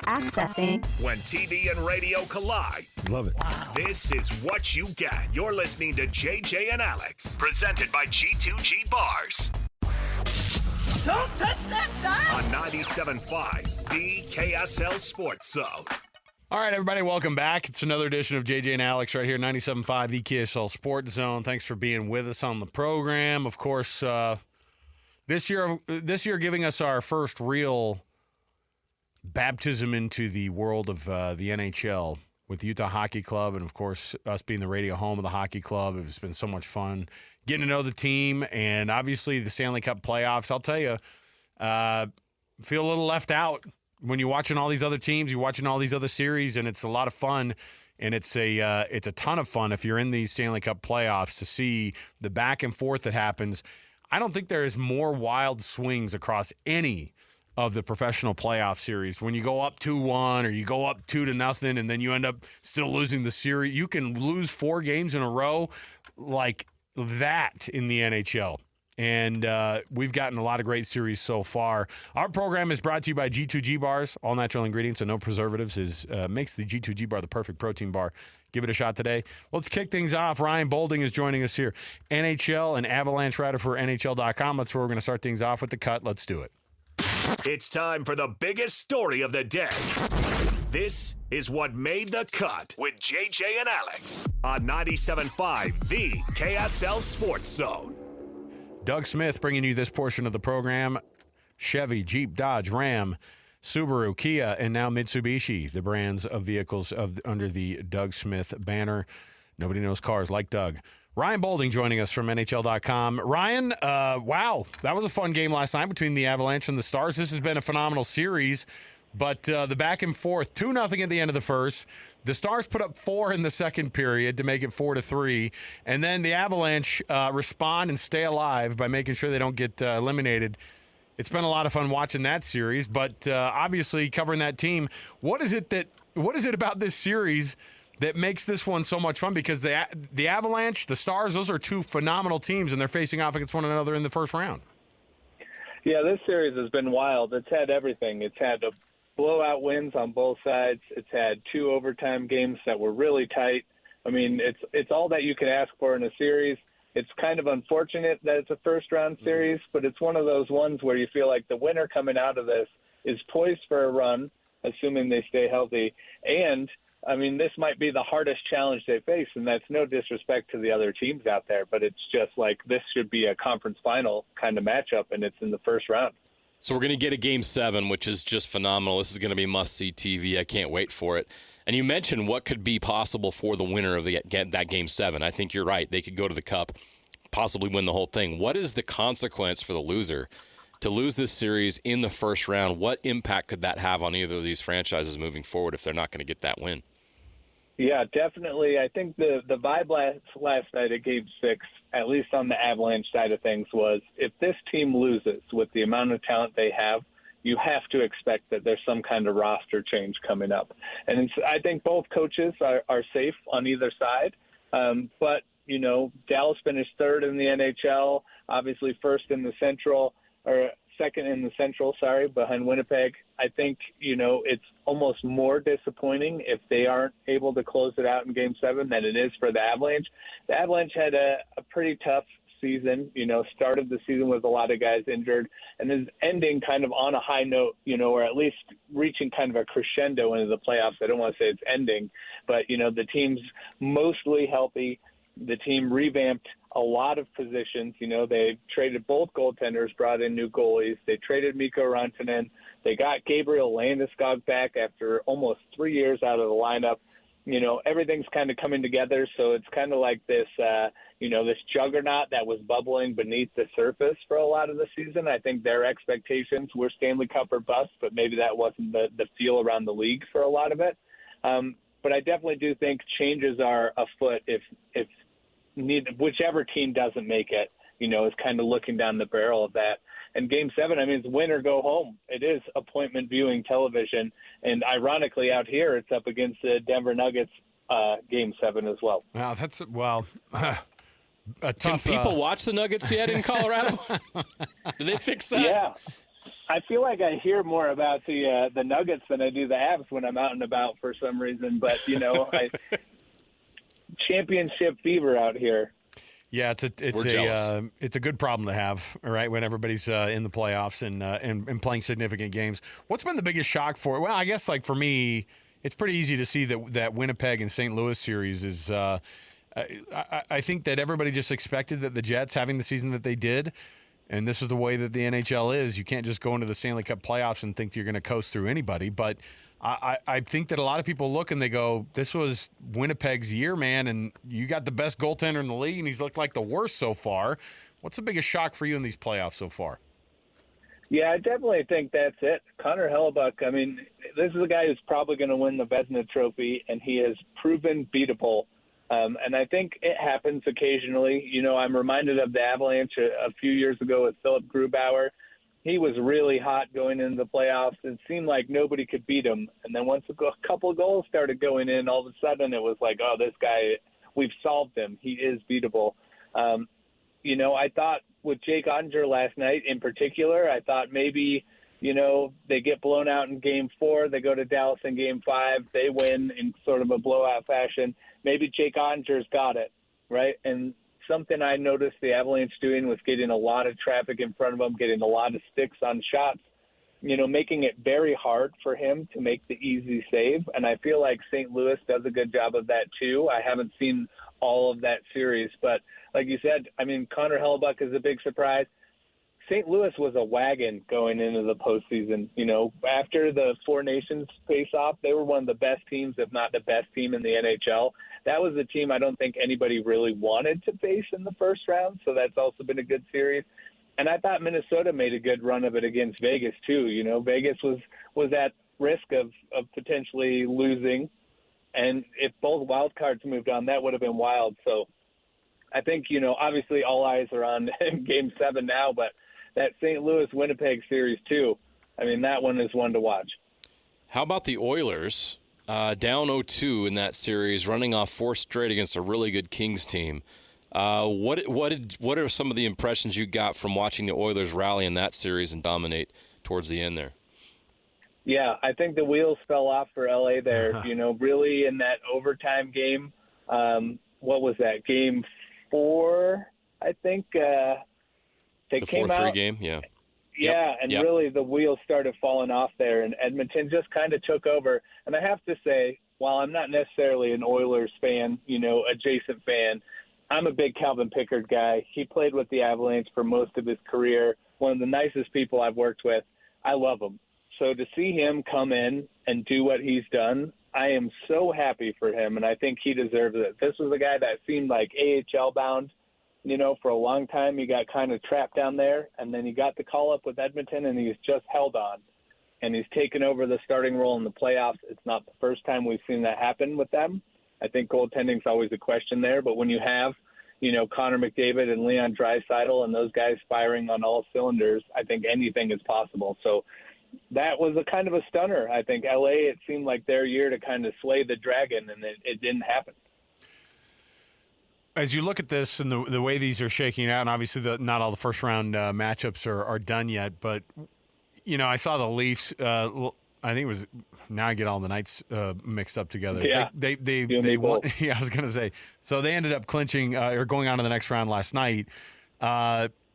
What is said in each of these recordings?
Accessing. When TV and radio collide. Love it. Wow. This is what you get. You're listening to JJ and Alex, presented by G2G Bars. Don't touch that dial. On 97.5, the KSL Sports Zone. All right, everybody, welcome back. It's another edition of JJ and Alex right here, 97.5, the KSL Sports Zone. Thanks for being with us on the program. Of course, this year giving us our first real baptism into the world of the NHL with the Utah Hockey Club, and, of course, us being the radio home of the hockey club. It's been so much fun getting to know the team, and obviously the Stanley Cup playoffs. I'll tell you, feel a little left out when you're watching all these other teams, you're watching all these other series, and it's a lot of fun, and it's a ton of fun if you're in these Stanley Cup playoffs to see the back and forth that happens. I don't think there is more wild swings across any of the professional playoff series. When you go up 2-1 or you go up 2-0 and then you end up still losing the series, you can lose 4 games in a row like that in the NHL. And we've gotten a lot of great series so far. Our program is brought to you by G2G Bars. All natural ingredients and no preservatives makes the G2G Bar the perfect protein bar. Give it a shot today. Let's kick things off. Ryan Boulding is joining us here. NHL and Avalanche writer for NHL.com. That's where we're going to start things off with the cut. Let's do it. It's time for the biggest story of the day. This is what made the cut with JJ and Alex on 97.5, the KSL Sports Zone. Doug Smith bringing you this portion of the program. Chevy, Jeep, Dodge, Ram, Subaru, Kia, and now Mitsubishi, the brands of vehicles under the Doug Smith banner. Nobody knows cars like Doug. Ryan Boulding joining us from NHL.com. Ryan, wow, that was a fun game last night between the Avalanche and the Stars. This has been a phenomenal series, but the back and forth, 2-0 at the end of the first. The Stars put up 4 in the second period to make it 4-3, and then the Avalanche respond and stay alive by making sure they don't get eliminated. It's been a lot of fun watching that series, but obviously covering that team. What is it about this series that makes this one so much fun? Because the Avalanche, the Stars, those are 2 phenomenal teams, and they're facing off against one another in the first round. Yeah, this series has been wild. It's had everything. It's had blowout wins on both sides. It's had 2 overtime games that were really tight. I mean, it's all that you can ask for in a series. It's kind of unfortunate that it's a first-round series, but it's one of those ones where you feel like the winner coming out of this is poised for a run, assuming they stay healthy. And, I mean, this might be the hardest challenge they face, and that's no disrespect to the other teams out there, but it's just like this should be a conference final kind of matchup, and it's in the first round. So we're going to get a Game 7, which is just phenomenal. This is going to be must-see TV. I can't wait for it. And you mentioned what could be possible for the winner of that Game 7. I think you're right. They could go to the Cup, possibly win the whole thing. What is the consequence for the loser to lose this series in the first round? What impact could that have on either of these franchises moving forward if they're not going to get that win? Yeah, definitely. I think the vibe last night at Game 6, at least on the Avalanche side of things, was if this team loses with the amount of talent they have, you have to expect that there's some kind of roster change coming up. And I think both coaches are safe on either side. But, you know, Dallas finished 3rd in the NHL, obviously first in the Central, or second in the Central, behind Winnipeg. I think, you know, it's almost more disappointing if they aren't able to close it out in Game 7 than it is for the Avalanche. The Avalanche had a pretty tough season, you know, started the season with a lot of guys injured and is ending kind of on a high note, you know, or at least reaching kind of a crescendo into the playoffs. I don't want to say it's ending, but, you know, the team's mostly healthy. The team revamped a lot of positions. You know, they traded both goaltenders, brought in new goalies. They traded Mikko Rantanen. They got Gabriel Landeskog back after almost 3 years out of the lineup. You know, everything's kind of coming together. So it's kind of like this, this juggernaut that was bubbling beneath the surface for a lot of the season. I think their expectations were Stanley Cup or bust, but maybe that wasn't the feel around the league for a lot of it. But I definitely do think changes are afoot if whichever team doesn't make it, you know, is kind of looking down the barrel of that. And Game 7, I mean, it's win or go home. It is appointment viewing television. And ironically, out here, it's up against the Denver Nuggets Game 7 as well. Wow, that's, a tough... Can people watch the Nuggets yet in Colorado? Did they fix that? Yeah. I feel like I hear more about the Nuggets than I do the Avs when I'm out and about for some reason. But, championship fever out here. Yeah, it's a good problem to have, all right, when everybody's in the playoffs and playing significant games. What's been the biggest shock for it? Well, I guess, like, for me, it's pretty easy to see that Winnipeg and St. Louis series is I think that everybody just expected that the Jets, having the season that they did, and this is the way that the NHL is, you can't just go into the Stanley Cup playoffs and think you're going to coast through anybody. But I think that a lot of people look and they go, this was Winnipeg's year, man, and you got the best goaltender in the league, and he's looked like the worst so far. What's the biggest shock for you in these playoffs so far? Yeah, I definitely think that's it. Connor Hellebuyck, I mean, this is a guy who's probably going to win the Vezina Trophy, and he has proven beatable. And I think it happens occasionally. I'm reminded of the Avalanche a few years ago with Philip Grubauer. He was really hot going into the playoffs. It seemed like nobody could beat him. And then once a couple of goals started going in, all of a sudden it was like, oh, this guy, we've solved him. He is beatable. I thought with Jake Ottinger last night in particular, I thought maybe, they get blown out in Game 4. They go to Dallas in Game 5. They win in sort of a blowout fashion. Maybe Jake Ottinger's got it, right? And something I noticed the Avalanche doing was getting a lot of traffic in front of him, getting a lot of sticks on shots, making it very hard for him to make the easy save. And I feel like St. Louis does a good job of that too. I haven't seen all of that series, but like you said, I mean, Connor Hellebuyck is a big surprise. St. Louis was a wagon going into the postseason. After the Four Nations face-off, they were one of the best teams, if not the best team in the NHL. That was a team I don't think anybody really wanted to face in the first round, so that's also been a good series. And I thought Minnesota made a good run of it against Vegas, too. Vegas was at risk of potentially losing, and if both wild cards moved on, that would have been wild. So I think, obviously all eyes are on Game 7 now, but that St. Louis-Winnipeg series, too, I mean, that one is one to watch. How about the Oilers? Down 0-2 in that series, running off 4 straight against a really good Kings team. What are some of the impressions you got from watching the Oilers rally in that series and dominate towards the end there? Yeah, I think the wheels fell off for LA there. Really in that overtime game. What was that? Game 4, I think. They came 4-3 out, game, yeah. Yeah, and really the wheels started falling off there, and Edmonton just kind of took over. And I have to say, while I'm not necessarily an Oilers fan, adjacent fan, I'm a big Calvin Pickard guy. He played with the Avalanche for most of his career, one of the nicest people I've worked with. I love him. So to see him come in and do what he's done, I am so happy for him, and I think he deserves it. This was a guy that seemed like AHL bound. For a long time, he got kind of trapped down there, and then he got the call up with Edmonton, and he's just held on. And he's taken over the starting role in the playoffs. It's not the first time we've seen that happen with them. I think goaltending's always a question there, but when you have, Connor McDavid and Leon Draisaitl and those guys firing on all cylinders, I think anything is possible. So that was a kind of a stunner. I think LA, it seemed like their year to kind of slay the dragon, and it didn't happen. As you look at this and the way these are shaking out, and obviously not all the first-round matchups are done yet, but, I saw the Leafs, I think it was, now I get all the nights mixed up together. Yeah. They won. Yeah, I was going to say. So they ended up clinching or going on to the next round last night.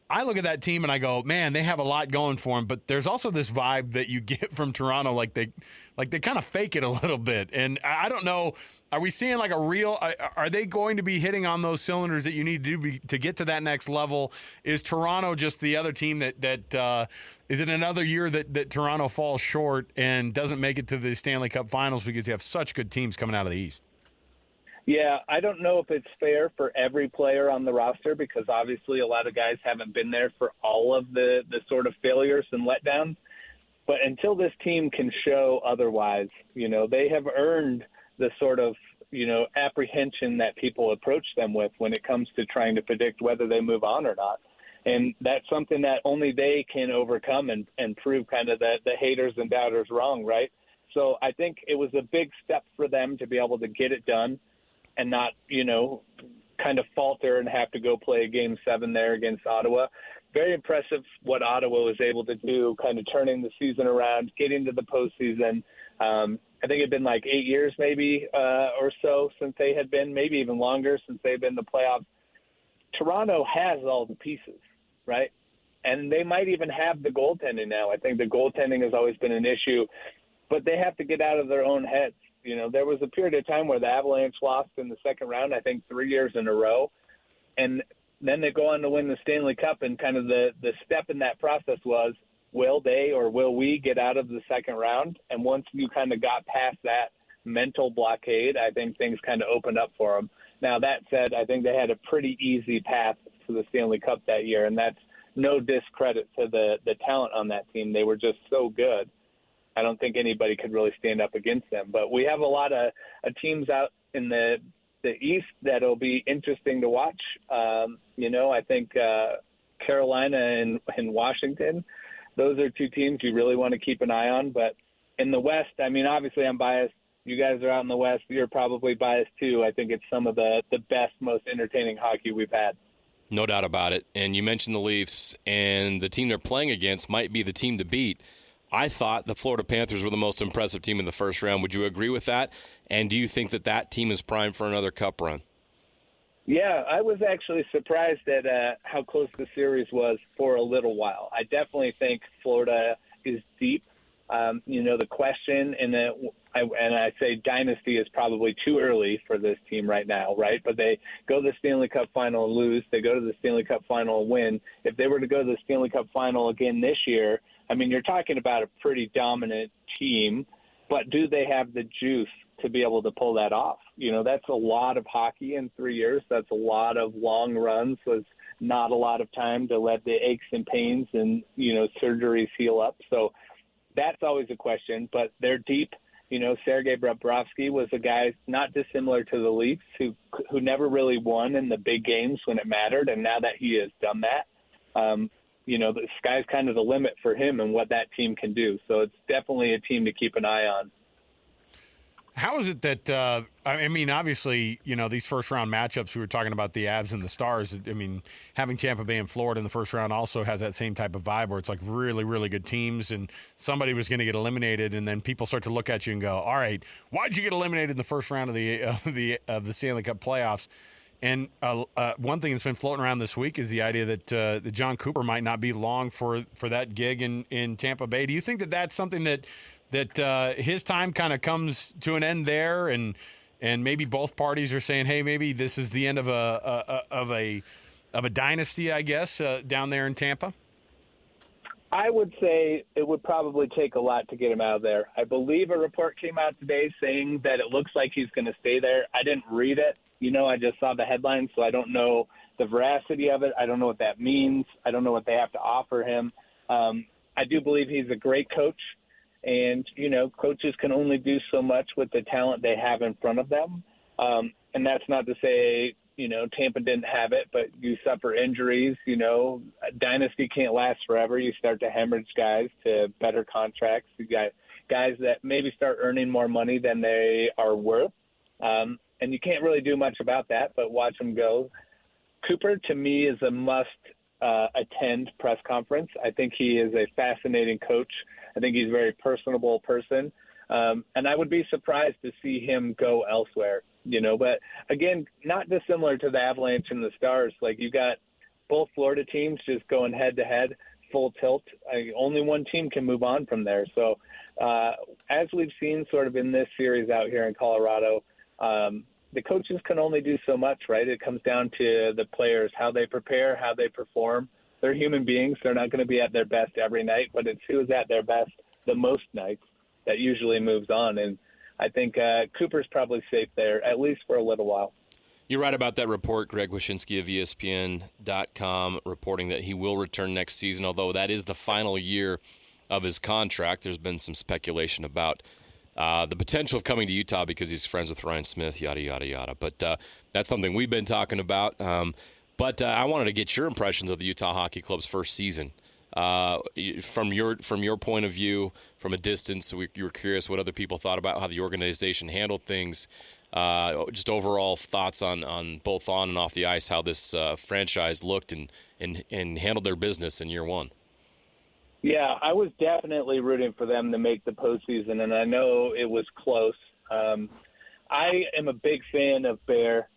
I look at that team and I go, man, they have a lot going for them, but there's also this vibe that you get from Toronto, like they kind of fake it a little bit. And I don't know, are we seeing like a real? Are they going to be hitting on those cylinders that you need to do to get to that next level? Is Toronto just the other team that is it another year that Toronto falls short and doesn't make it to the Stanley Cup Finals because you have such good teams coming out of the East? Yeah, I don't know if it's fair for every player on the roster because obviously a lot of guys haven't been there for all of the sort of failures and letdowns. But until this team can show otherwise, they have earned the sort of, apprehension that people approach them with when it comes to trying to predict whether they move on or not. And that's something that only they can overcome and prove kind of the haters and doubters wrong, right? So I think it was a big step for them to be able to get it done and not, kind of falter and have to go play a Game 7 there against Ottawa. very impressive what Ottawa was able to do, kind of turning the season around, getting to the postseason. I think it had been like 8 years maybe or so since they had been, maybe even longer since they've been in the playoffs. Toronto has all the pieces, right? And they might even have the goaltending now. I think the goaltending has always been an issue, but they have to get out of their own heads. You know, there was a period of time where the Avalanche lost in the second round, I think 3 years in a row. And then they go on to win the Stanley Cup, and kind of the step in that process was, will they or will we get out of the second round? And once you kind of got past that mental blockade, I think things kind of opened up for them. Now, that said, I think they had a pretty easy path to the Stanley Cup that year, and that's no discredit to the talent on that team. They were just so good. I don't think anybody could really stand up against them. But we have a lot of teams out in the East that'll be interesting to watch. I think Carolina and Washington, those are two teams you really want to keep an eye on. But in the West, I mean, obviously I'm biased. You guys are out in the West. You're probably biased too. I think it's some of the best, most entertaining hockey we've had. No doubt about it. And you mentioned the Leafs, and the team they're playing against might be the team to beat. I thought the Florida Panthers were the most impressive team in the first round. Would you agree with that? And do you think that team is primed for another cup run? Yeah, I was actually surprised at how close the series was for a little while. I definitely think Florida is deep. The question, and I say dynasty is probably too early for this team right now, right? But they go to the Stanley Cup final and lose. They go to the Stanley Cup final and win. If they were to go to the Stanley Cup final again this year, I mean, you're talking about a pretty dominant team, but do they have the juice to be able to pull that off? You know, that's a lot of hockey in 3 years. That's a lot of long runs. There's not a lot of time to let the aches and pains and, surgeries heal up. So that's always a question, but they're deep. Sergei Bobrovsky was a guy not dissimilar to the Leafs who never really won in the big games when it mattered, and now that he has done that, the sky's kind of the limit for him and what that team can do. So it's definitely a team to keep an eye on. How is it that, obviously, these first-round matchups, we were talking about the Avs and the Stars. I mean, having Tampa Bay and Florida in the first round also has that same type of vibe where it's like really, really good teams, and somebody was going to get eliminated, and then people start to look at you and go, all right, why'd you get eliminated in the first round of the Stanley Cup playoffs? And one thing that's been floating around this week is the idea that John Cooper might not be long for that gig in Tampa Bay. Do you think that that's something that his time kind of comes to an end there, and maybe both parties are saying, hey, maybe this is the end of a dynasty, I guess, down there in Tampa? I would say it would probably take a lot to get him out of there. I believe a report came out today saying that it looks like he's going to stay there. I didn't read it. I just saw the headline, so I don't know the veracity of it. I don't know what that means. I don't know what they have to offer him. I do believe he's a great coach. And, coaches can only do so much with the talent they have in front of them. And that's not to say, Tampa didn't have it, but you suffer injuries. A dynasty can't last forever. You start to hemorrhage guys to better contracts. You got guys that maybe start earning more money than they are worth. And you can't really do much about that, but watch them go. Cooper, to me, is a must attend press conference. I think he is a fascinating coach. I think he's a very personable person. And I would be surprised to see him go elsewhere, But, again, not dissimilar to the Avalanche and the Stars. Like, you got both Florida teams just going head-to-head, full tilt. Only one team can move on from there. So, as we've seen sort of in this series out here in Colorado, the coaches can only do so much, right? It comes down to the players, how they prepare, how they perform. They're human beings. They're not going to be at their best every night, but it's who is at their best the most nights that usually moves on. And I think Cooper's probably safe there, at least for a little while. You're right about that report. Greg Wyshynski of ESPN.com reporting that he will return next season, although that is the final year of his contract. There's been some speculation about the potential of coming to Utah because he's friends with Ryan Smith, yada, yada, yada. But that's something we've been talking about. But I wanted to get your impressions of the Utah Hockey Club's first season. From your point of view, from a distance, you were curious what other people thought about how the organization handled things. Just overall thoughts on both on and off the ice, how this franchise looked and handled their business in year one. Yeah, I was definitely rooting for them to make the postseason, and I know it was close. I am a big fan of Bear,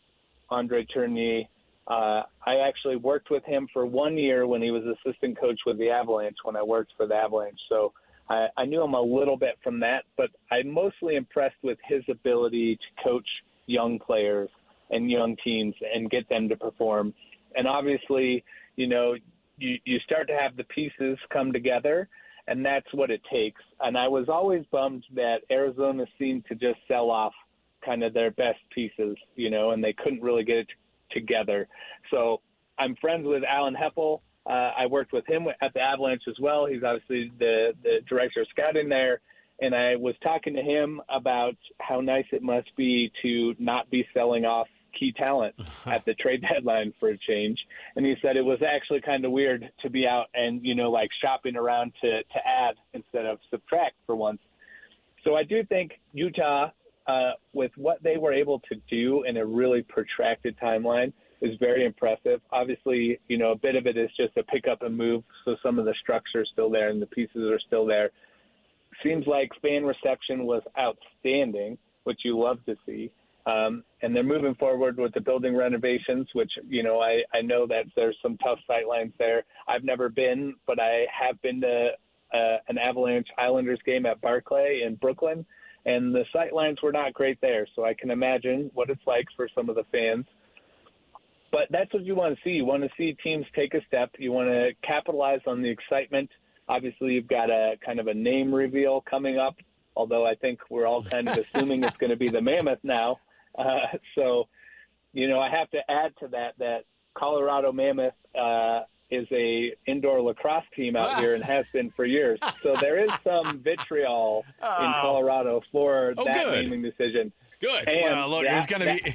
Andre Tournier. I actually worked with him for 1 year when he was assistant coach with the Avalanche when I worked for the Avalanche. So I knew him a little bit from that, but I'm mostly impressed with his ability to coach young players and young teams and get them to perform. And obviously, you start to have the pieces come together, and that's what it takes. And I was always bummed that Arizona seemed to just sell off kind of their best pieces, and they couldn't really get it together. So I'm friends with Alan Heppel. I worked with him at the Avalanche as well. He's obviously the director of scouting there. And I was talking to him about how nice it must be to not be selling off key talent at the trade deadline for a change. And he said it was actually kind of weird to be out and, like shopping around to add instead of subtract for once. So I do think Utah, with what they were able to do in a really protracted timeline, is very impressive. Obviously, a bit of it is just a pick up and move, so some of the structure is still there and the pieces are still there. Seems like fan reception was outstanding, which you love to see. And they're moving forward with the building renovations, which, I know that there's some tough sightlines there. I've never been, but I have been to an Avalanche Islanders game at Barclay in Brooklyn, and the sightlines were not great there. So I can imagine what it's like for some of the fans. But that's what you want to see. You want to see teams take a step. You want to capitalize on the excitement. Obviously, you've got a kind of a name reveal coming up, although I think we're all kind of assuming it's going to be the Mammoth now. So, I have to add to that Colorado Mammoth is a indoor lacrosse team out here and has been for years. So there is some vitriol in Colorado for that naming decision. Good. And well, look, it was going to be.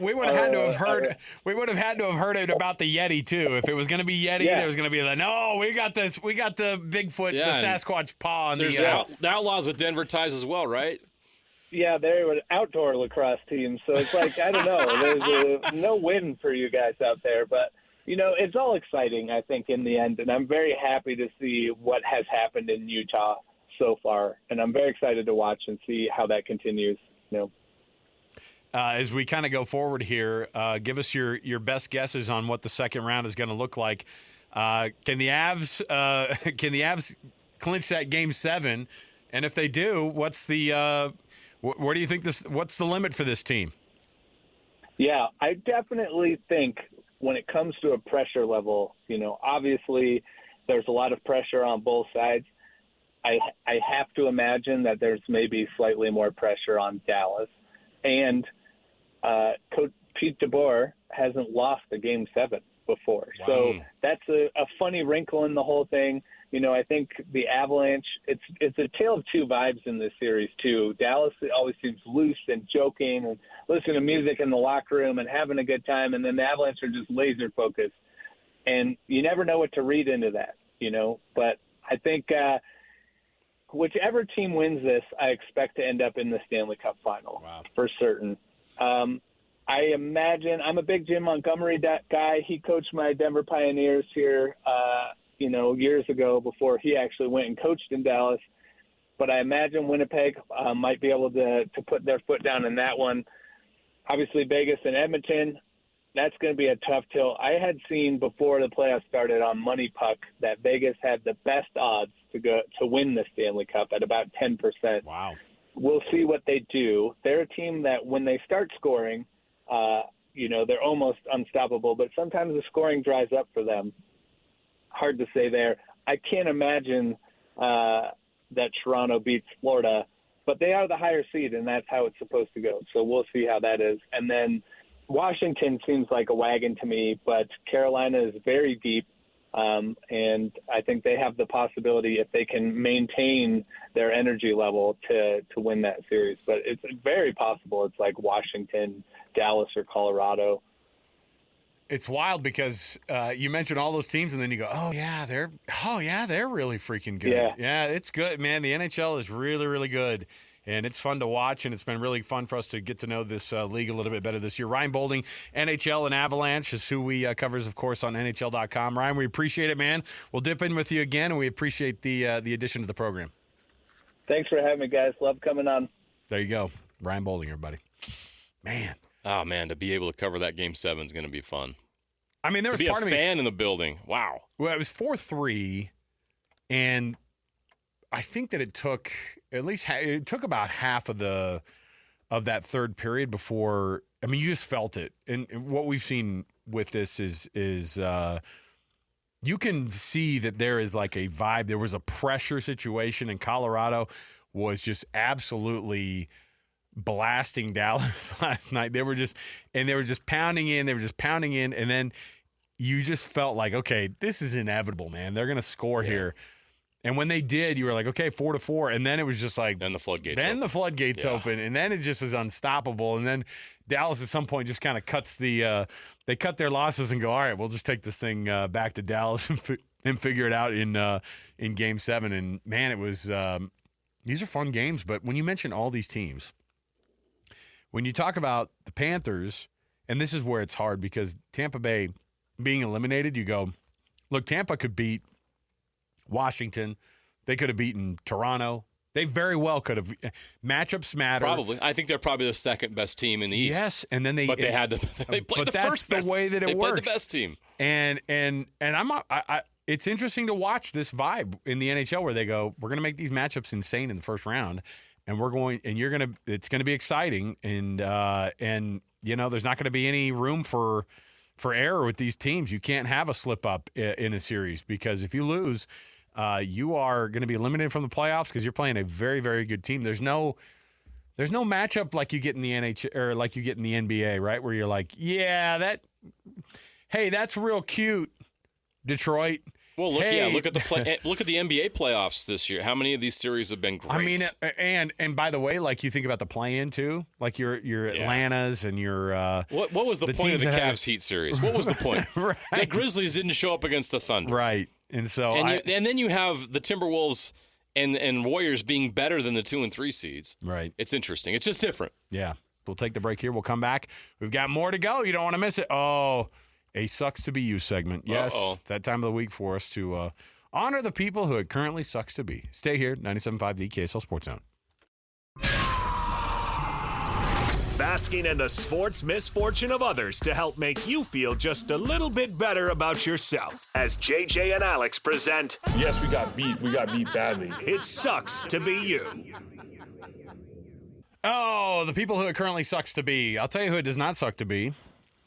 We would have had to have heard. We would have had to have heard it about the Yeti too. If it was going to be Yeti, there was going to be no. We got this. We got the Bigfoot, the Sasquatch paw on the Outlaws with Denver ties as well, right? Yeah, they were outdoor lacrosse teams, so it's like I don't know. There's no win for you guys out there, but it's all exciting. I think in the end, and I'm very happy to see what has happened in Utah so far, and I'm very excited to watch and see how that continues. As we kind of go forward here, give us your best guesses on what the second round is going to look like. Can the Avs clinch that Game 7? And if they do, what's the where do you think what's the limit for this team? Yeah, I definitely think when it comes to a pressure level, obviously there's a lot of pressure on both sides. I have to imagine that there's maybe slightly more pressure on Dallas. And Coach Pete DeBoer hasn't lost a Game 7 before. Wow. So that's a funny wrinkle in the whole thing. I think the Avalanche, it's a tale of two vibes in this series, too. Dallas always seems loose and joking and listening to music in the locker room and having a good time, and then the Avalanche are just laser-focused. And you never know what to read into that, But I think whichever team wins this, I expect to end up in the Stanley Cup final for certain. I imagine I'm a big Jim Montgomery guy. He coached my Denver Pioneers here, years ago before he actually went and coached in Dallas. But I imagine Winnipeg might be able to put their foot down in that one. Obviously, Vegas and Edmonton, that's going to be a tough tilt. I had seen before the playoffs started on Money Puck that Vegas had the best odds to win the Stanley Cup at about 10%. Wow. We'll see what they do. They're a team that when they start scoring, they're almost unstoppable, but sometimes the scoring dries up for them. Hard to say there. I can't imagine that Toronto beats Florida, but they are the higher seed, and that's how it's supposed to go. So we'll see how that is. And then Washington seems like a wagon to me, but Carolina is very deep. And I think they have the possibility, if they can maintain their energy level, to win that series. But it's very possible it's like Washington, Dallas, or Colorado. it's wild because you mentioned all those teams, and then you go, oh yeah, they're really freaking good. Yeah, it's good, man. The NHL is really, really good, and it's fun to watch, and it's been really fun for us to get to know this league a little bit better this year. Ryan Boulding, NHL and Avalanche is who we covers, of course, on NHL.com. Ryan, we appreciate it, man. We'll dip in with you again, and we appreciate the addition to the program. Thanks for having me, guys. Love coming on. There you go. Ryan Boulding, everybody. Man. Oh, man, to be able to cover that Game 7 is going to be fun. I mean, there was part of me. To be a fan in the building. Wow. Well, it was 4-3, and I think that it took about half of that third period before. I mean, you just felt it, and what we've seen with this is you can see that there is like a vibe. There was a pressure situation, and Colorado was just absolutely blasting Dallas last night. They were just pounding in. And then you just felt like, okay, this is inevitable, man. They're going to score here. And when they did, you were like, okay, 4-4. And then it was just like, then the floodgates open. And then it just is unstoppable. And then Dallas at some point just kind of they cut their losses and go, all right, we'll just take this thing back to Dallas and figure it out in Game 7. And man, it was, these are fun games. But when you mention all these teams, when you talk about the Panthers, and this is where it's hard because Tampa Bay being eliminated, you go, look, Tampa could beat Washington. They could have beaten Toronto. They very well could have. Matchups matter. Probably. I think they're probably the second best team in the East. Yes, and then they played the the way that it works. They played the best team. And it's interesting to watch this vibe in the NHL where they go, we're going to make these matchups insane in the first round. And it's going to be exciting. And you know, there's not going to be any room for error with these teams. You can't have a slip up in a series because if you lose, you are going to be eliminated from the playoffs because you're playing a very, very good team. There's no matchup like you get in the NHL or like you get in the NBA, right? Where you're like, that's real cute, Detroit. Well, look at the NBA playoffs this year. How many of these series have been great? I mean, and by the way, like you think about the play-in too, like your Atlantas and your what was the point of the Cavs Heat series? What was the point? Right. The Grizzlies didn't show up against the Thunder, right? And so and then you have the Timberwolves and Warriors being better than the 2 and 3 seeds. Right. It's interesting. It's just different. Yeah. We'll take the break here. We'll come back. We've got more to go. You don't want to miss it. Oh. A sucks to be you segment. Yes, It's that time of the week for us to honor the people who it currently sucks to be. Stay here, 97.5 the KSL Sports Zone. Basking in the sports misfortune of others to help make you feel just a little bit better about yourself. As JJ and Alex present, yes, we got beat. We got beat badly. It sucks to be you. Oh, the people who it currently sucks to be. I'll tell you who it does not suck to be.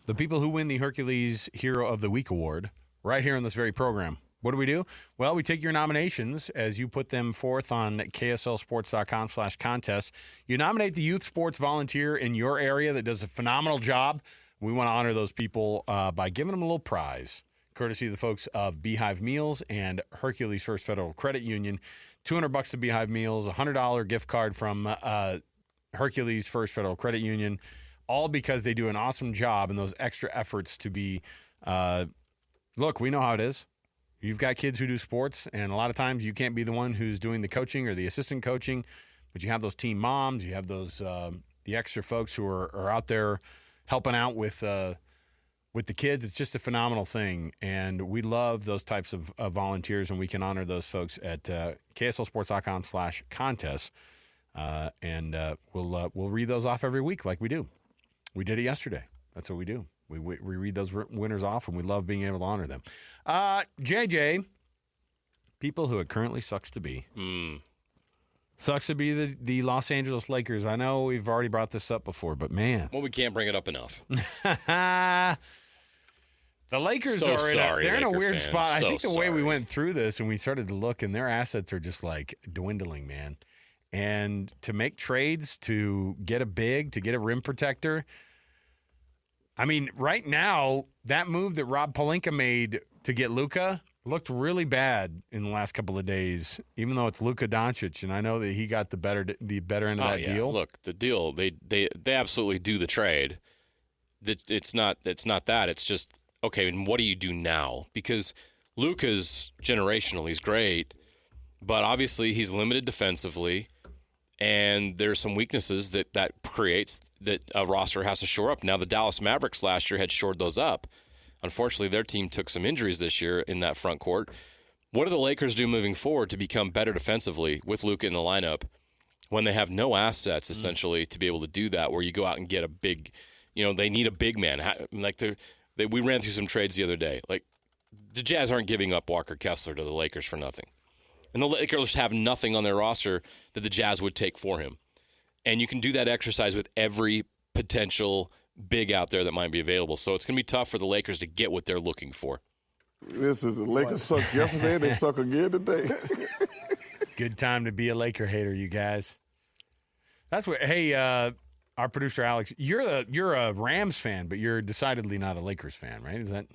The people who win the Hercules Hero of the Week award right here on this very program. What do? Well, we take your nominations as you put them forth on kslsports.com/contest. You nominate the youth sports volunteer in your area that does a phenomenal job. We want to honor those people by giving them a little prize, courtesy of the folks of Beehive Meals and Hercules First Federal Credit Union. $200 to Beehive Meals, $100 gift card from Hercules First Federal Credit Union. All because they do an awesome job and those extra efforts to be, look, we know how it is. You've got kids who do sports, and a lot of times you can't be the one who's doing the coaching or the assistant coaching, but you have those team moms, you have those the extra folks who are out there helping out with the kids. It's just a phenomenal thing, and we love those types of volunteers, and we can honor those folks at kslsports.com/contest, and we'll read those off every week like we do. We did it yesterday. That's what we do. We read those winners off, and we love being able to honor them. JJ, people who it currently sucks to be. Sucks to be the Los Angeles Lakers. I know we've already brought this up before, but man. Well, we can't bring it up enough. The Lakers they're in a weird spot. I think the way we went through this and we started to look, and their assets are just like dwindling, man. And to make trades, to get a big, to get a rim protector. I mean, right now, that move that Rob Pelinka made to get Luka looked really bad in the last couple of days, even though it's Luka Doncic, and I know that he got the better end of that deal. Look, the deal, they absolutely do the trade. It's not that. It's just, okay, and what do you do now? Because Luka's generational. He's great, but obviously he's limited defensively, and there's some weaknesses that creates that a roster has to shore up. Now, the Dallas Mavericks last year had shored those up. Unfortunately, their team took some injuries this year in that front court. What do the Lakers do moving forward to become better defensively with Luka in the lineup when they have no assets, essentially, to be able to do that, where you go out and get a big, they need a big man. Like we ran through some trades the other day. Like, the Jazz aren't giving up Walker Kessler to the Lakers for nothing. And the Lakers have nothing on their roster that the Jazz would take for him. And you can do that exercise with every potential big out there that might be available. So it's going to be tough for the Lakers to get what they're looking for. This is the Lakers sucked yesterday. They suck again today. Good time to be a Laker hater, you guys. That's what. Hey, our producer Alex, you're a Rams fan, but you're decidedly not a Lakers fan, right? Is that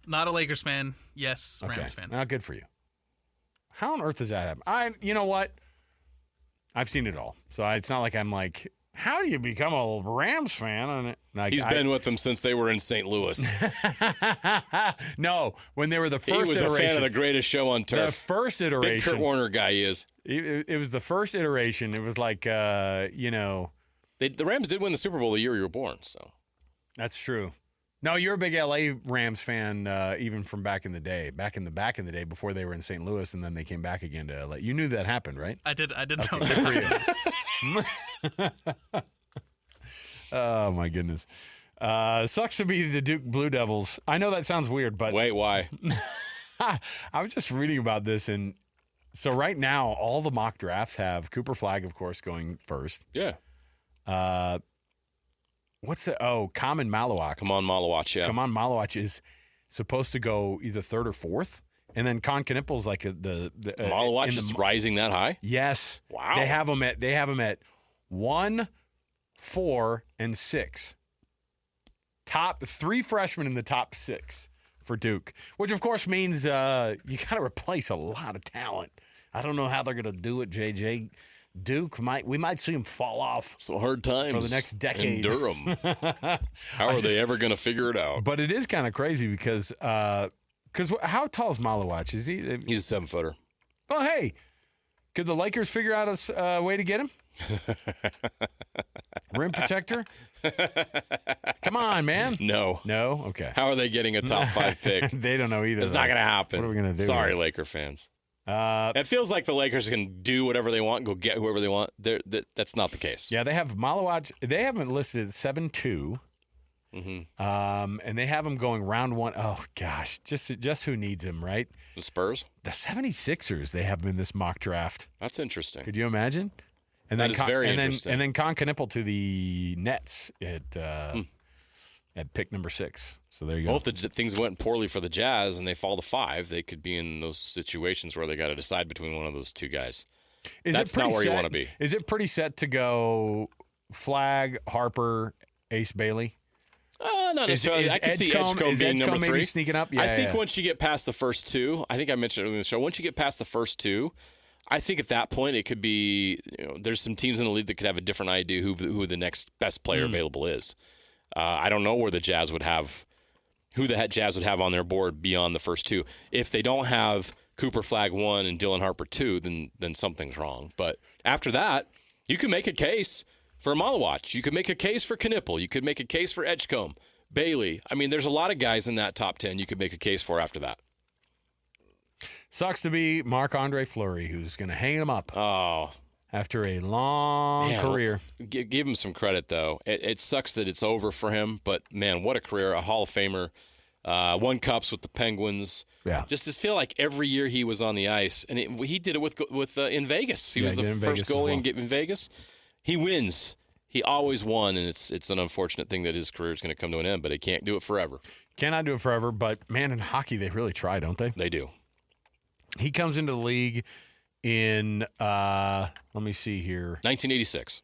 not a Lakers fan? Yes, okay? Rams fan. Not good for you. How on earth does that happen? You know what? I've seen it all, so it's not like I'm like, how do you become a Rams fan? He's been with them since they were in St. Louis. No, when they were the first iteration. He was a fan of the greatest show on turf. The first iteration. Big Kurt Warner guy he is. It was the first iteration. It was like, the Rams did win the Super Bowl the year you were born, so. That's true. No, you're a big LA Rams fan, even from back in the day. Back in the day before they were in St. Louis, and then they came back again to LA. You knew that happened, right? I did know Good that. for you. Oh my goodness. Sucks to be the Duke Blue Devils. I know that sounds weird, but wait, why? I was just reading about this, and so right now all the mock drafts have Cooper Flagg, of course, going first. Yeah. What's the Kaman Malawak? Kaman Malawak, yeah. Kaman Malawak is supposed to go either third or fourth, and then Con Knippel's like Malawak is rising that high. Yes. Wow. They have him at 1, 4, and 6. Top 3 freshmen in the top 6 for Duke, which of course means you got to replace a lot of talent. I don't know how they're going to do it, JJ. Duke we might see him fall off. So hard times for the next decade in Durham. How are they ever going to figure it out? But it is kind of crazy because how tall is Malawak? Is he? He's a 7-footer. Well, hey, could the Lakers figure out a way to get him? Rim protector? Come on, man. No. Okay. How are they getting a top 5 pick? They don't know either. It's not going to happen. What are we going to do? Sorry, Laker fans. It feels like the Lakers can do whatever they want, go get whoever they want. That's not the case. Yeah, they have Malawak. They have him listed at 7'2". Mm-hmm. And they have him going round 1. Oh gosh, just who needs him, right? The Spurs, the 76ers. They have him in this mock draft. That's interesting. Could you imagine? And that is very interesting. And then Con Knippel to the Nets at pick number 6. So there you go. Well, if things went poorly for the Jazz and they fall to 5, they could be in those situations where they got to decide between one of those two guys. That's not where you want to be. Is it pretty set to go Flagg, Harper, Ace Bailey? Not necessarily. I could see Edgecombe being number 3. Maybe sneaking up? Yeah, I think once you get past the first 2, I think I mentioned it in the show, once you get past the first 2, I think at that point it could be, there's some teams in the league that could have a different idea who the next best player available is. I don't know where the Jazz would have, who the Jazz would have on their board beyond the first 2. If they don't have Cooper Flagg 1 and Dylan Harper 2, then something's wrong. But after that, you can make a case for Malawak. You could make a case for Knippel. You could make a case for Edgecombe, Bailey. I mean, there's a lot of guys in that top 10 you could make a case for after that. Sucks to be Marc-Andre Fleury, who's going to hang him up. Oh, after a long career. Give him some credit, though. It sucks that it's over for him, but, man, what a career. A Hall of Famer. Won cups with the Penguins. Yeah. Just feel like every year he was on the ice, and he did it with in Vegas. He was the first goalie in Vegas. He wins. He always won, and it's an unfortunate thing that his career is going to come to an end, but he can't do it forever. Cannot do it forever, but, man, in hockey, they really try, don't they? They do. He comes into the league in, let me see here. 1986.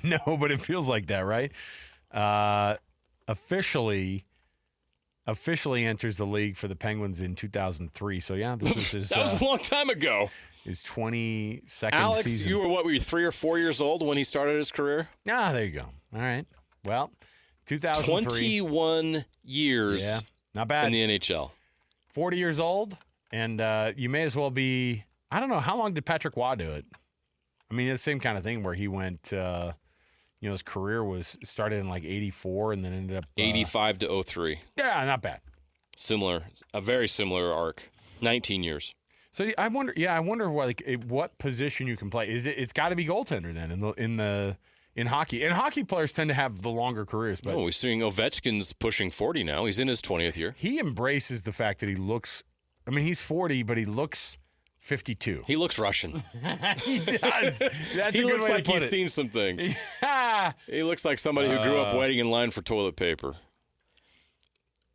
No, but it feels like that, right? Officially enters the league for the Penguins in 2003. So, yeah, this is his... that was a long time ago. His 22nd Alex, season. were you 3 or 4 years old when he started his career? Ah, there you go. All right. Well, 2003. 21 years. Yeah, not bad. In the NHL. 40 years old, and you may as well be. I don't know, how long did Patrick Waugh do it? I mean, it's the same kind of thing where he went. His career was started in like 84 and then ended up 85 to 03. Yeah, not bad. A very similar arc. 19 years. So I wonder. Yeah, I wonder what position you can play. It's got to be goaltender then in hockey. And hockey players tend to have the longer careers. But we're seeing Ovechkin's pushing 40 now. He's in his 20th year. He embraces the fact that he looks. I mean, he's 40, but he looks 52. He looks Russian. He does. That's he a good looks way like to put he's it. seen some things. He looks like somebody who grew up waiting in line for toilet paper.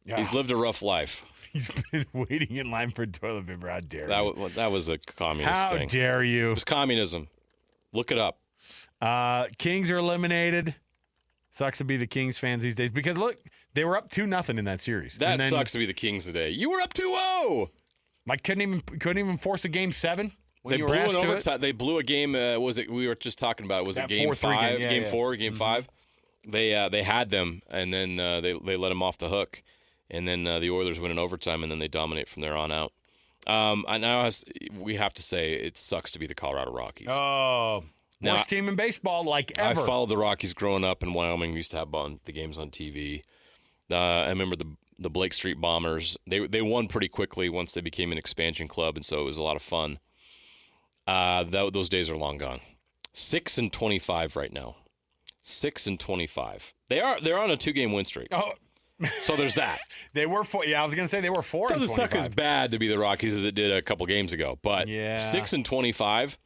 Yeah. He's lived a rough life. He's been waiting in line for toilet paper. How dare you? That was a communist thing. How dare you? It was communism. Look it up. Kings are eliminated. Sucks to be the Kings fans these days because, look, they were up 2-0 in that series. That sucks to be the Kings today. You were up 2-0. Like couldn't even force a game 7. They blew an overtime. They blew a game. Was it? We were just talking about. Was it game 5? Game 4. Game 5. They had them, and then they let them off the hook, and then the Oilers win in overtime, and then they dominate from there on out. And now we have to say it sucks to be the Colorado Rockies. Oh, worst team in baseball, like ever. I followed the Rockies growing up in Wyoming. We used to have the games on TV. I remember the Blake Street Bombers. They won pretty quickly once they became an expansion club, and so it was a lot of fun. Those days are long gone. 6-25 right now. 6-25. They're on a 2-game win streak. Oh, so there's that. They were 4. Yeah, I was gonna say they were 4. Doesn't suck as bad to be the Rockies as it did a couple games ago, but 6-25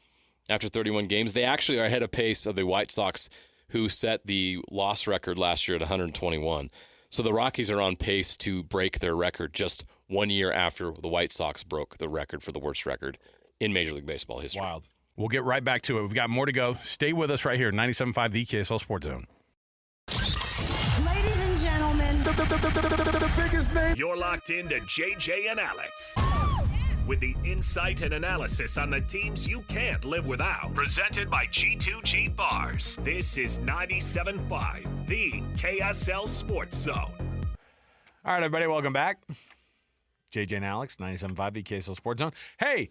after 31 games. They actually are ahead of pace of the White Sox, who set the loss record last year at 121. So the Rockies are on pace to break their record just 1 year after the White Sox broke the record for the worst record in Major League Baseball history. Wild. We'll get right back to it. We've got more to go. Stay with us right here, 97.5 The KSL Sports Zone. Ladies and gentlemen, The biggest name. You're locked into JJ and Alex with the insight and analysis on the teams you can't live without. Presented by G2G Bars. This is 97.5 The KSL Sports Zone. All right, everybody, welcome back. JJ and Alex, 97.5 The KSL Sports Zone. Hey,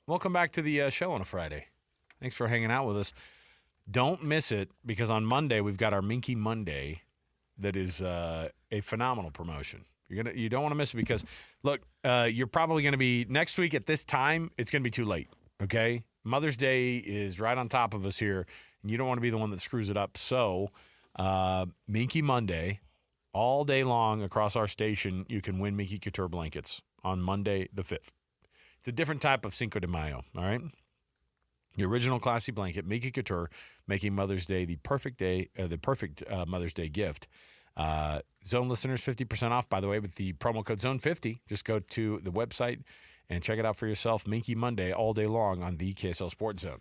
welcome back to the show on a Friday. Thanks for hanging out with us. Don't miss it, because on Monday we've got our Minky Monday that is a phenomenal promotion. You don't want to miss it because, look, you're probably going to be next week at this time. It's going to be too late. Okay, Mother's Day is right on top of us here, and you don't want to be the one that screws it up. So, Minky Monday, all day long across our station, you can win Minky Couture blankets on Monday the 5th. It's a different type of Cinco de Mayo. All right. The original classy blanket, Minky Couture, making Mother's Day the perfect Mother's Day gift. Zone listeners, 50% off, by the way, with the promo code ZONE50. Just go to the website and check it out for yourself. Minky Monday all day long on the KSL Sports Zone.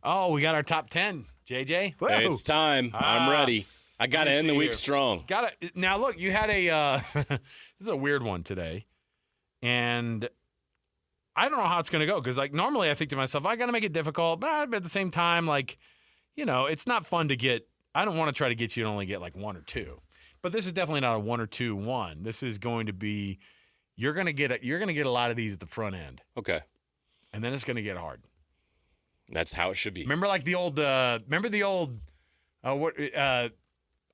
Oh, we got our top 10, JJ. Whoa. Hey, it's time. I'm ready. I got to end the week strong. Now, look, you had this is a weird one today, and I don't know how it's going to go, because normally I think to myself, I got to make it difficult, but at the same time, it's not fun to get. I don't want to try to get you to only get 1 or 2, but this is definitely not a 1 or 2 1. This is going to be you're going to get a lot of these at the front end. Okay, and then it's going to get hard. That's how it should be. Remember I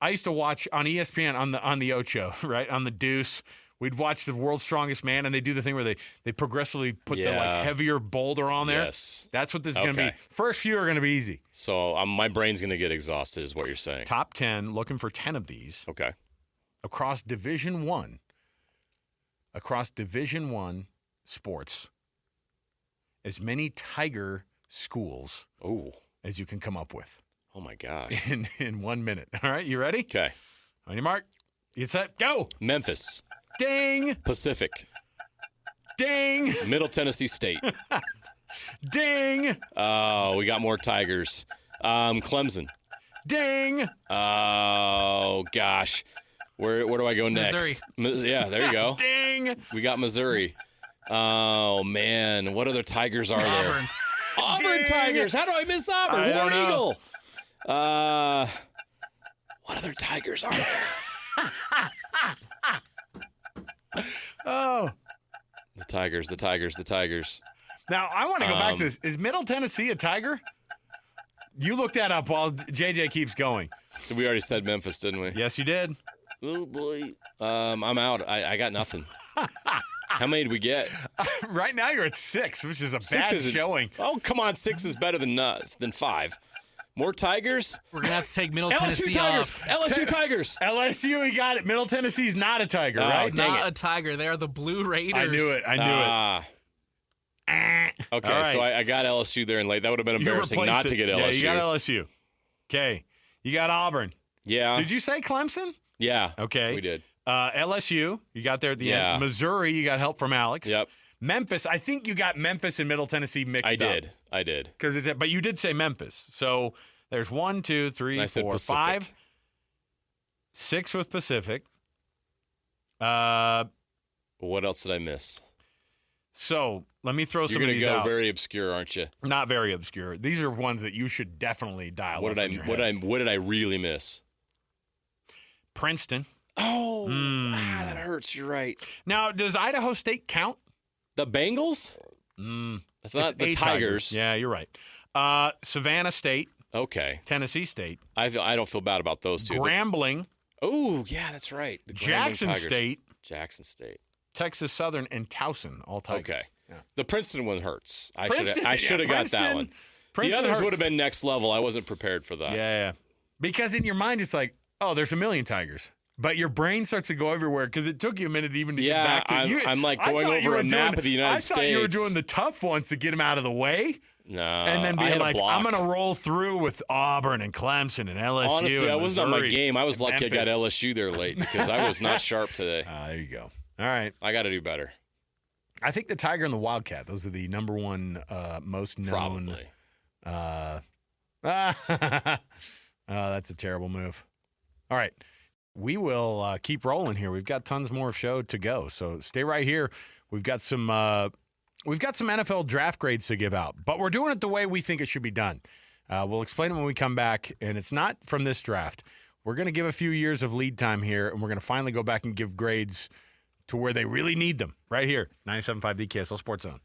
used to watch on ESPN on the Ocho, right, on the Deuce. We'd watch the World's Strongest Man, and they do the thing where they progressively put the heavier boulder on there. Yes. That's what this is going to be. First few are going to be easy. So my brain's going to get exhausted is what you're saying. Top 10, looking for 10 of these. Okay. Across Division 1. Across Division 1 sports. As many Tiger schools as you can come up with. Oh, my gosh. In 1 minute. All right, you ready? Okay. On your mark. Get set, go. Memphis. Ding. Pacific. Ding. Middle Tennessee State. Ding. Oh, we got more Tigers. Clemson. Ding. Oh, gosh. Where do I go next? Missouri. Yeah, there you go. Ding. We got Missouri. Oh, man. What other Tigers are there? Auburn Ding. Tigers. How do I miss Auburn? I War don't know. Eagle. What other Tigers are there? Oh. The Tigers. Now, I want to go back to this. Is Middle Tennessee a Tiger? You look that up while JJ keeps going. So we already said Memphis, didn't we? Yes, you did. Oh, boy. I'm out. I got nothing. How many did we get? Right now you're at 6, which is a bad showing. Oh, come on. 6 is better than 5. More Tigers? We're going to have to take Middle LSU Tennessee Tigers. off. LSU Tigers. LSU, we got it. Middle Tennessee's not a Tiger, right? Not a Tiger. They are the Blue Raiders. I knew it. Okay, All right. so I got LSU there and late. That would have been embarrassing not to get LSU. Yeah, you got LSU. Okay. You got Auburn. Yeah. Did you say Clemson? Yeah. Okay. We did. LSU, you got there at the end. Missouri, you got help from Alex. Yep. Memphis, I think you got Memphis and Middle Tennessee mixed up. I did. But you did say Memphis. So there's 1, 2, 3, 4, 5, 6 with Pacific. What else did I miss? So let me throw some You're of these going to out. go very obscure, aren't you? Not very obscure. These are ones that you should definitely dial What up did in your head. what did I really miss? Princeton. Oh, that hurts. You're right. Now, does Idaho State count? The Bengals? That's not the Tigers. Yeah, you're right. Savannah State. Okay. Tennessee State. I don't feel bad about those two. Grambling. Oh, yeah, that's right. The Jackson Tigers. State. Jackson State. Texas Southern and Towson, all Tigers. Okay. Yeah. The Princeton one hurts. I Princeton, should have got that one. The others hurts. would have been next level. I wasn't prepared for that. Yeah. Because in your mind, it's like, oh, there's a million Tigers. But your brain starts to go everywhere because it took you a minute even to get back to you. I'm like going over a map of the United States. I thought you were doing the tough ones to get them out of the way. No. And then being like, I'm going to roll through with Auburn and Clemson and LSU. Honestly, and I wasn't on my Missouri game. I was and lucky I got Memphis. LSU there late because I was not sharp today. There you go. All right. I got to do better. I think the Tiger and the Wildcat, those are the number one most known. Probably. That's a terrible move. All right. We will keep rolling here. We've got tons more show to go. So stay right here. We've got some NFL draft grades to give out, but we're doing it the way we think it should be done. We'll explain it when we come back, and it's not from this draft. We're going to give a few years of lead time here, and we're going to finally go back and give grades to where they really need them right here. 97.5 the KSL Sports Zone.